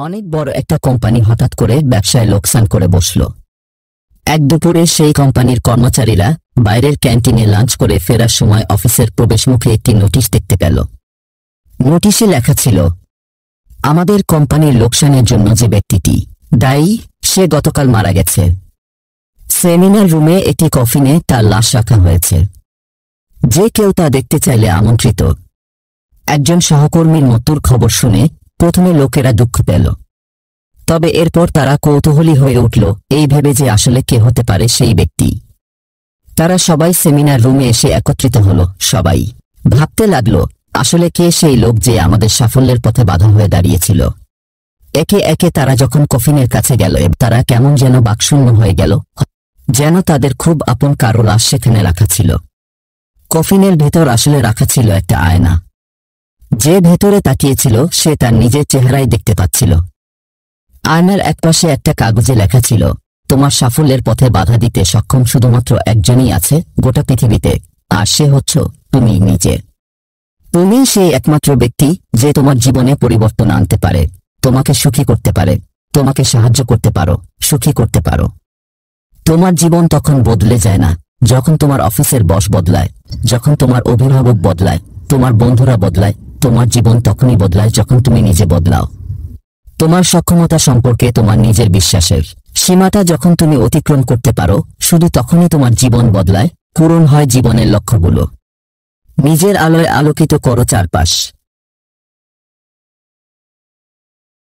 অনেক বড় একটা কোম্পানি হঠাৎ করে ব্যবসায় লোকসান করে বসল। এক দুপুরে সেই কোম্পানির কর্মচারীরা বাইরের ক্যান্টিনে লাঞ্চ করে ফেরার সময় অফিসের প্রবেশমুখে একটি নোটিশ দেখতে পেল। নোটিশে লেখা ছিল, আমাদের কোম্পানির লোকসানের জন্য যে ব্যক্তিটি দায়ী সে গতকাল মারা গেছে। সেমিনার রুমে একটি কফিনে তার লাশ রাখা হয়েছে। যে কেউ তা দেখতে চাইলে আমন্ত্রিত। একজন সহকর্মীর মৃত্যুর খবর শুনে প্রথমে লোকেরা দুঃখ পেল, তবে এরপর তারা কৌতূহলী হয়ে উঠল এই ভেবে যে আসলে কে হতে পারে সেই ব্যক্তি। তারা সবাই সেমিনার রুমে এসে একত্রিত হল। সবাই ভাবতে লাগলো, আসলে কে সেই লোক যে আমাদের সাফল্যের পথে বাধা হয়ে দাঁড়িয়েছিল। একে একে তারা যখন কফিনের কাছে গেল তারা কেমন যেন বাকশূন্য হয়ে গেল, যেন তাদের খুব আপন কারো লাশ সেখানে রাখা ছিল। কফিনের ভেতর আসলে রাখা ছিল একটা আয়না। যে ভেতরে তাকিয়েছিল সে তার নিজের চেহারাই দেখতে পাচ্ছিল। আয়নার একপাশে একটা কাগজে লেখা ছিল, তোমার সাফল্যের পথে বাধা দিতে সক্ষম শুধুমাত্র একজনই আছে গোটা পৃথিবীতে, আর সে হচ্ছ তুমি নিজে। তুমি সেই একমাত্র ব্যক্তি যে তোমার জীবনে পরিবর্তন আনতে পারে, তোমাকে সুখী করতে পারে, তোমাকে সাহায্য করতে পারো, সুখী করতে পারো। তোমার জীবন তখন বদলে যায় না যখন তোমার অফিসের বস বদলায়, যখন তোমার অভিভাবক বদলায়, তোমার বন্ধুরা বদলায়। তোমার জীবন তখনই বদলায় যখন তুমি নিজে বদলাও। তোমার সক্ষমতা সম্পর্কে তোমার নিজের বিশ্বাসের সীমাটা যখন তুমি অতিক্রম করতে পারো, শুধু তখনই তোমার জীবন বদলায়, পূরণ হয় জীবনের লক্ষ্যগুলো। নিজের আলোয় আলোকিত করো চারপাশ।